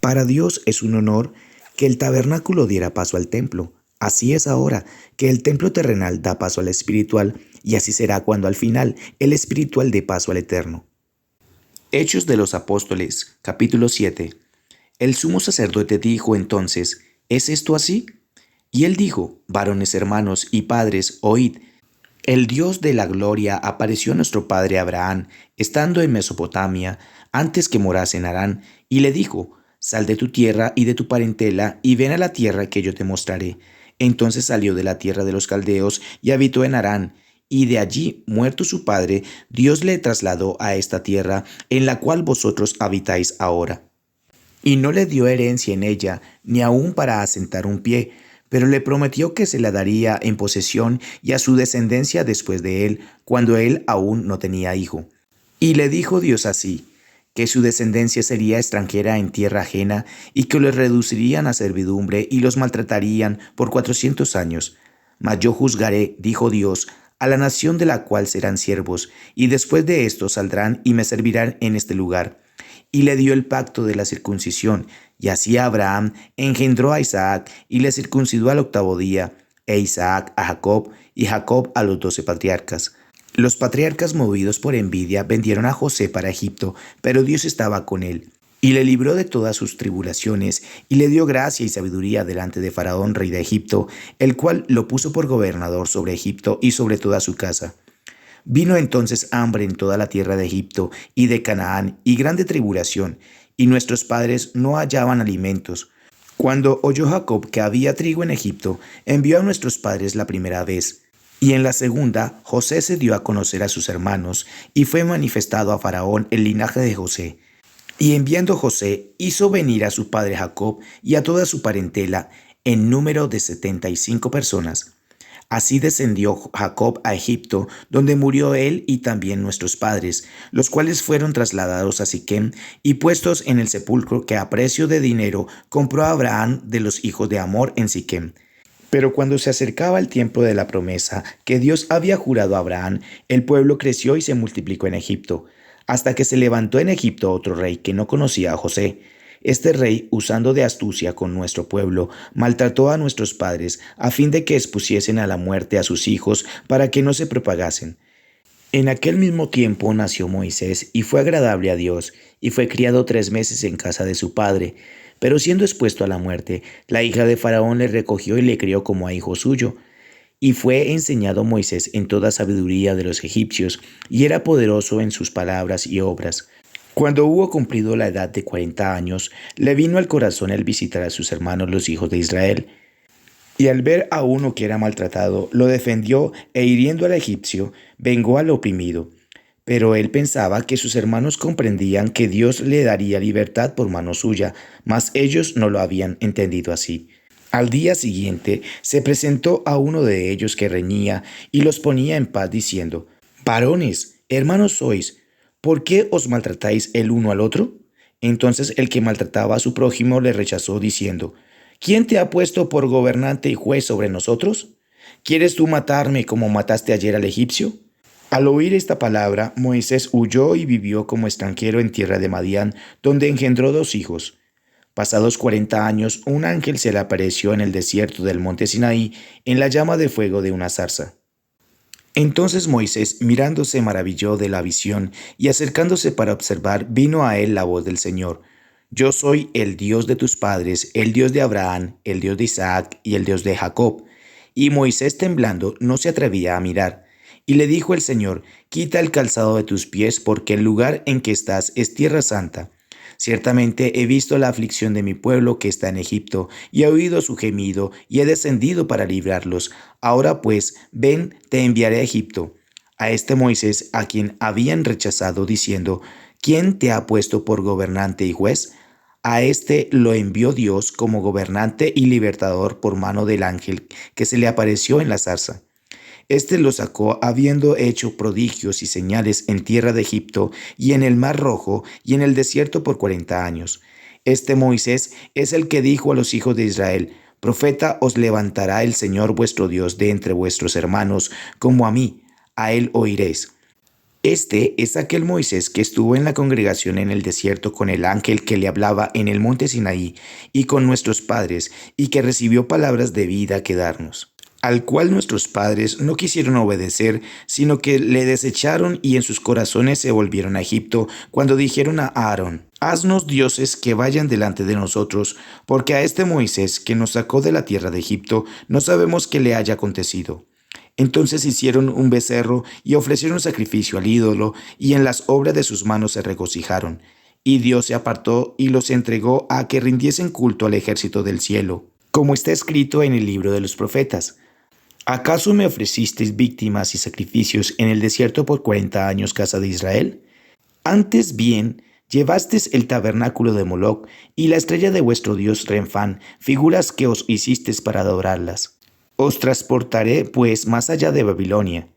Para Dios es un honor que el tabernáculo diera paso al templo. Así es ahora que el templo terrenal da paso al espiritual, y así será cuando al final el espiritual dé paso al eterno. Hechos de los Apóstoles, capítulo 7. El sumo sacerdote dijo entonces: ¿Es esto así? Y él dijo: Varones hermanos y padres, oíd. El Dios de la gloria apareció a nuestro padre Abraham, estando en Mesopotamia, antes que morase en Harán, y le dijo: Sal de tu tierra y de tu parentela, y ven a la tierra que yo te mostraré. Entonces salió de la tierra de los caldeos y habitó en Harán, y de allí, muerto su padre, Dios le trasladó a esta tierra, en la cual vosotros habitáis ahora. Y no le dio herencia en ella, ni aun para asentar un pie, pero le prometió que se la daría en posesión y a su descendencia después de él, cuando él aún no tenía hijo. Y le dijo Dios así: que su descendencia sería extranjera en tierra ajena, y que los reducirían a servidumbre y los maltratarían por 400 años. Mas yo juzgaré, dijo Dios, a la nación de la cual serán siervos, y después de esto saldrán y me servirán en este lugar. Y le dio el pacto de la circuncisión, y así Abraham engendró a Isaac, y le circuncidó al 8º día, e Isaac a Jacob, y Jacob a los 12 patriarcas. Los patriarcas, movidos por envidia, vendieron a José para Egipto, pero Dios estaba con él, y le libró de todas sus tribulaciones, y le dio gracia y sabiduría delante de Faraón, rey de Egipto, el cual lo puso por gobernador sobre Egipto y sobre toda su casa. Vino entonces hambre en toda la tierra de Egipto y de Canaán, y grande tribulación, y nuestros padres no hallaban alimentos. Cuando oyó Jacob que había trigo en Egipto, envió a nuestros padres la primera vez. Y en la segunda, José se dio a conocer a sus hermanos, y fue manifestado a Faraón el linaje de José. Y enviando José, hizo venir a su padre Jacob y a toda su parentela, en número de 75 personas. Así descendió Jacob a Egipto, donde murió él y también nuestros padres, los cuales fueron trasladados a Siquem y puestos en el sepulcro que a precio de dinero compró Abraham de los hijos de Hamor en Siquem. Pero cuando se acercaba el tiempo de la promesa que Dios había jurado a Abraham, el pueblo creció y se multiplicó en Egipto, hasta que se levantó en Egipto otro rey que no conocía a José. Este rey, usando de astucia con nuestro pueblo, maltrató a nuestros padres, a fin de que expusiesen a la muerte a sus hijos, para que no se propagasen. En aquel mismo tiempo nació Moisés, y fue agradable a Dios, y fue criado 3 meses en casa de su padre. Pero siendo expuesto a la muerte, la hija de Faraón le recogió y le crió como a hijo suyo. Y fue enseñado Moisés en toda sabiduría de los egipcios, y era poderoso en sus palabras y obras. Cuando hubo cumplido la edad de 40 años, le vino al corazón el visitar a sus hermanos los hijos de Israel. Y al ver a uno que era maltratado, lo defendió e hiriendo al egipcio, vengó al oprimido. Pero él pensaba que sus hermanos comprendían que Dios le daría libertad por mano suya, mas ellos no lo habían entendido así. Al día siguiente se presentó a uno de ellos que reñía y los ponía en paz diciendo: Varones, hermanos sois, ¿por qué os maltratáis el uno al otro? Entonces el que maltrataba a su prójimo le rechazó diciendo: ¿Quién te ha puesto por gobernante y juez sobre nosotros? ¿Quieres tú matarme como mataste ayer al egipcio? Al oír esta palabra, Moisés huyó y vivió como extranjero en tierra de Madián, donde engendró 2 hijos. Pasados 40 años, un ángel se le apareció en el desierto del monte Sinaí, en la llama de fuego de una zarza. Entonces Moisés, mirando, se maravilló de la visión, y acercándose para observar, vino a él la voz del Señor: Yo soy el Dios de tus padres, el Dios de Abraham, el Dios de Isaac y el Dios de Jacob. Y Moisés, temblando, no se atrevía a mirar. Y le dijo el Señor: Quita el calzado de tus pies, porque el lugar en que estás es tierra santa. Ciertamente he visto la aflicción de mi pueblo que está en Egipto, y he oído su gemido, y he descendido para librarlos. Ahora pues, ven, te enviaré a Egipto. A este Moisés, a quien habían rechazado, diciendo: ¿Quién te ha puesto por gobernante y juez? A este lo envió Dios como gobernante y libertador por mano del ángel que se le apareció en la zarza. Este lo sacó habiendo hecho prodigios y señales en tierra de Egipto y en el mar Rojo y en el desierto por 40 años. Este Moisés es el que dijo a los hijos de Israel: Profeta os levantará el Señor vuestro Dios de entre vuestros hermanos, como a mí, a él oiréis. Este es aquel Moisés que estuvo en la congregación en el desierto con el ángel que le hablaba en el monte Sinaí y con nuestros padres, y que recibió palabras de vida que darnos, al cual nuestros padres no quisieron obedecer, sino que le desecharon y en sus corazones se volvieron a Egipto, cuando dijeron a Aarón: Haznos dioses que vayan delante de nosotros, porque a este Moisés que nos sacó de la tierra de Egipto no sabemos qué le haya acontecido. Entonces hicieron un becerro y ofrecieron sacrificio al ídolo, y en las obras de sus manos se regocijaron. Y Dios se apartó y los entregó a que rindiesen culto al ejército del cielo, como está escrito en el libro de los profetas. ¿Acaso me ofrecisteis víctimas y sacrificios en el desierto por 40 años, casa de Israel? Antes bien, llevasteis el tabernáculo de Moloc y la estrella de vuestro dios Renfán, figuras que os hicisteis para adorarlas. Os transportaré, pues, más allá de Babilonia.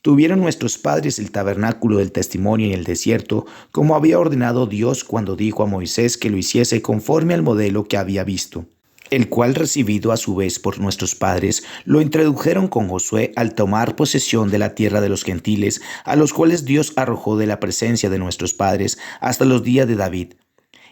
Tuvieron nuestros padres el tabernáculo del testimonio en el desierto, como había ordenado Dios cuando dijo a Moisés que lo hiciese conforme al modelo que había visto, el cual, recibido a su vez por nuestros padres, lo introdujeron con Josué al tomar posesión de la tierra de los gentiles, a los cuales Dios arrojó de la presencia de nuestros padres hasta los días de David.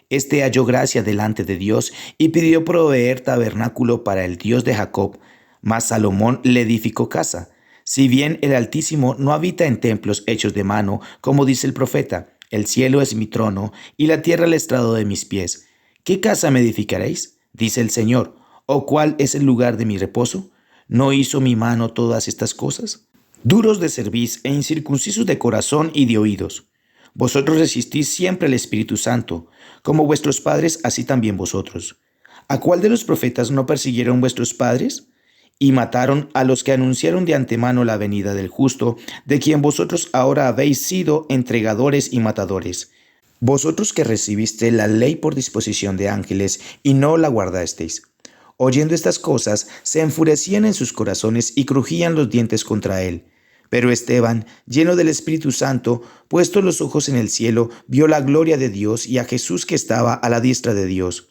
Este halló gracia delante de Dios y pidió proveer tabernáculo para el Dios de Jacob. Mas Salomón le edificó casa. Si bien el Altísimo no habita en templos hechos de mano, como dice el profeta: el cielo es mi trono y la tierra el estrado de mis pies. ¿Qué casa me edificaréis?, dice el Señor. ¿O cuál es el lugar de mi reposo? ¿No hizo mi mano todas estas cosas? Duros de cerviz e incircuncisos de corazón y de oídos. Vosotros resistís siempre al Espíritu Santo, como vuestros padres, así también vosotros. ¿A cuál de los profetas no persiguieron vuestros padres? Y mataron a los que anunciaron de antemano la venida del justo, de quien vosotros ahora habéis sido entregadores y matadores. Vosotros que recibiste la ley por disposición de ángeles y no la guardasteis. Oyendo estas cosas, se enfurecían en sus corazones y crujían los dientes contra él. Pero Esteban, lleno del Espíritu Santo, puesto los ojos en el cielo, vio la gloria de Dios y a Jesús que estaba a la diestra de Dios.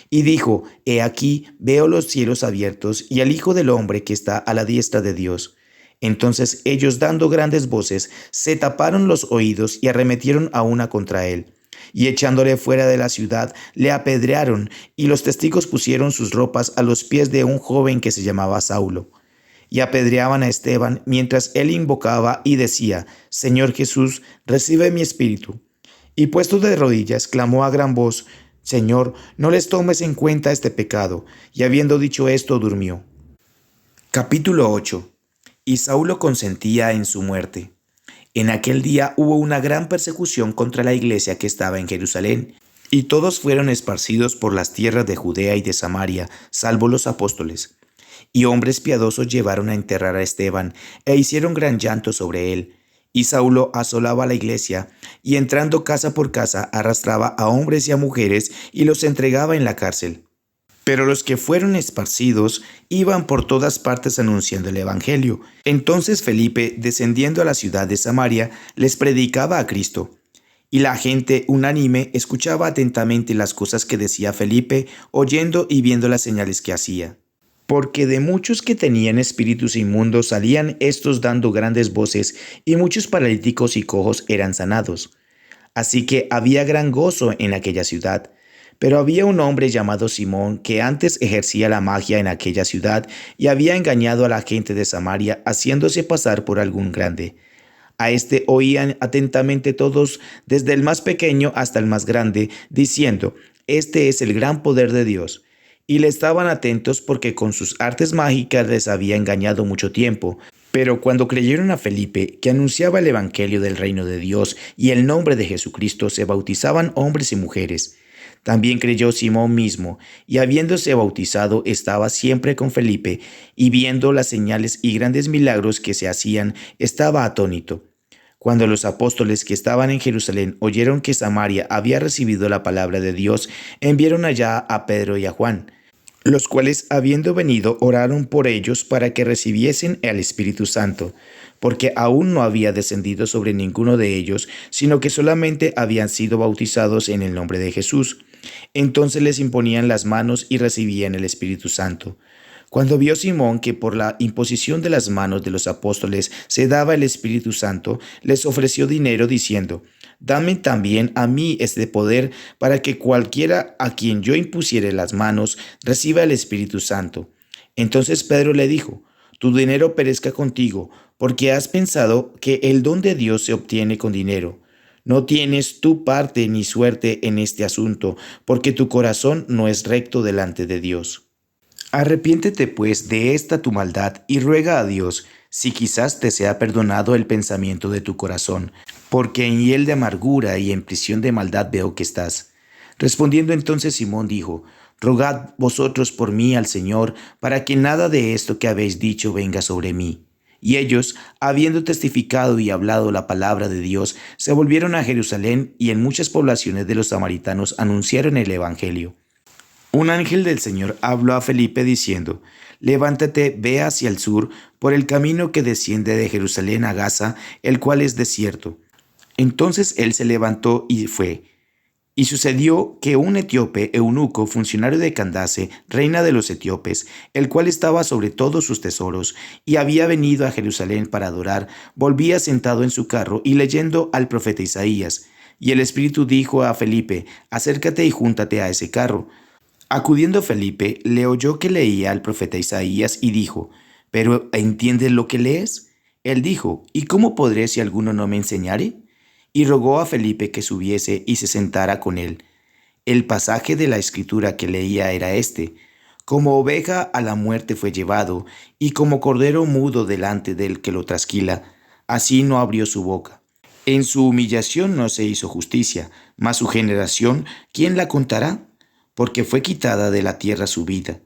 Y dijo: He aquí, veo los cielos abiertos y al Hijo del Hombre que está a la diestra de Dios. Entonces ellos, dando grandes voces, se taparon los oídos y arremetieron a una contra él. Y echándole fuera de la ciudad, le apedrearon, y los testigos pusieron sus ropas a los pies de un joven que se llamaba Saulo. Y apedreaban a Esteban mientras él invocaba y decía: Señor Jesús, recibe mi espíritu. Y puesto de rodillas, clamó a gran voz: Señor, no les tomes en cuenta este pecado. Y habiendo dicho esto, durmió. Capítulo 8. Y Saulo consentía en su muerte. En aquel día hubo una gran persecución contra la iglesia que estaba en Jerusalén, y todos fueron esparcidos por las tierras de Judea y de Samaria, salvo los apóstoles. Y hombres piadosos llevaron a enterrar a Esteban, e hicieron gran llanto sobre él. Y Saulo asolaba la iglesia, y entrando casa por casa arrastraba a hombres y a mujeres, y los entregaba en la cárcel. Pero los que fueron esparcidos iban por todas partes anunciando el evangelio. Entonces Felipe, descendiendo a la ciudad de Samaria, les predicaba a Cristo. Y la gente unánime escuchaba atentamente las cosas que decía Felipe, oyendo y viendo las señales que hacía. Porque de muchos que tenían espíritus inmundos salían estos dando grandes voces, y muchos paralíticos y cojos eran sanados. Así que había gran gozo en aquella ciudad. Pero había un hombre llamado Simón que antes ejercía la magia en aquella ciudad y había engañado a la gente de Samaria, haciéndose pasar por algún grande. A este oían atentamente todos, desde el más pequeño hasta el más grande, diciendo: Este es el gran poder de Dios. Y le estaban atentos porque con sus artes mágicas les había engañado mucho tiempo. Pero cuando creyeron a Felipe, que anunciaba el evangelio del reino de Dios y el nombre de Jesucristo, se bautizaban hombres y mujeres. También creyó Simón mismo, y habiéndose bautizado estaba siempre con Felipe, y viendo las señales y grandes milagros que se hacían, estaba atónito. Cuando los apóstoles que estaban en Jerusalén oyeron que Samaria había recibido la palabra de Dios, enviaron allá a Pedro y a Juan, los cuales, habiendo venido, oraron por ellos para que recibiesen el Espíritu Santo, porque aún no había descendido sobre ninguno de ellos, sino que solamente habían sido bautizados en el nombre de Jesús. Entonces les imponían las manos y recibían el Espíritu Santo. Cuando vio Simón que por la imposición de las manos de los apóstoles se daba el Espíritu Santo, les ofreció dinero diciendo: Dame también a mí este poder para que cualquiera a quien yo impusiere las manos reciba el Espíritu Santo. Entonces Pedro le dijo: Tu dinero perezca contigo, porque has pensado que el don de Dios se obtiene con dinero. No tienes tu parte ni suerte en este asunto, porque tu corazón no es recto delante de Dios. Arrepiéntete pues de esta tu maldad y ruega a Dios si quizás te sea perdonado el pensamiento de tu corazón, porque en hiel de amargura y en prisión de maldad veo que estás. Respondiendo entonces Simón dijo: Rogad vosotros por mí al Señor, para que nada de esto que habéis dicho venga sobre mí. Y ellos, habiendo testificado y hablado la palabra de Dios, se volvieron a Jerusalén y en muchas poblaciones de los samaritanos anunciaron el Evangelio. Un ángel del Señor habló a Felipe diciendo: Levántate, ve hacia el sur, por el camino que desciende de Jerusalén a Gaza, el cual es desierto. Entonces él se levantó y fue. Y sucedió que un etíope eunuco, funcionario de Candace, reina de los etíopes, el cual estaba sobre todos sus tesoros, y había venido a Jerusalén para adorar, volvía sentado en su carro y leyendo al profeta Isaías. Y el Espíritu dijo a Felipe: Acércate y júntate a ese carro. Acudiendo Felipe, le oyó que leía al profeta Isaías y dijo: ¿Pero entiendes lo que lees? Él dijo: ¿Y cómo podré si alguno no me enseñare? Y rogó a Felipe que subiese y se sentara con él. El pasaje de la escritura que leía era este: Como oveja a la muerte fue llevado, y como cordero mudo delante del que lo trasquila, así no abrió su boca. En su humillación no se hizo justicia, mas su generación, ¿quién la contará? Porque fue quitada de la tierra su vida.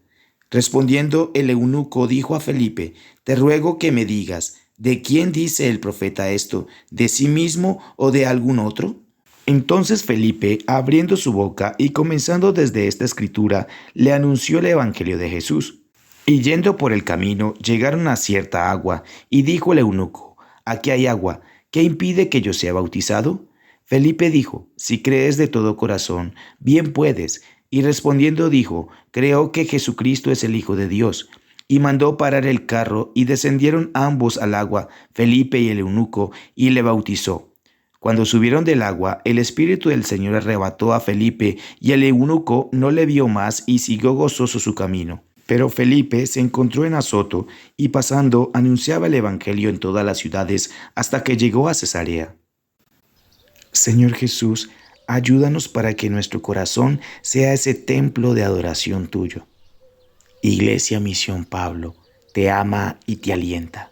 Respondiendo el eunuco dijo a Felipe: Te ruego que me digas, ¿de quién dice el profeta esto? ¿De sí mismo o de algún otro? Entonces Felipe, abriendo su boca y comenzando desde esta escritura, le anunció el evangelio de Jesús. Y yendo por el camino, llegaron a cierta agua, y dijo el eunuco: Aquí hay agua, ¿qué impide que yo sea bautizado? Felipe dijo: Si crees de todo corazón, bien puedes. Y respondiendo dijo: Creo que Jesucristo es el Hijo de Dios. Y mandó parar el carro, y descendieron ambos al agua, Felipe y el eunuco, y le bautizó. Cuando subieron del agua, el Espíritu del Señor arrebató a Felipe, y el eunuco no le vio más y siguió gozoso su camino. Pero Felipe se encontró en Azoto, y pasando anunciaba el Evangelio en todas las ciudades hasta que llegó a Cesarea. Señor Jesús, ayúdanos para que nuestro corazón sea ese templo de adoración tuyo. Iglesia Misión Pablo te ama y te alienta.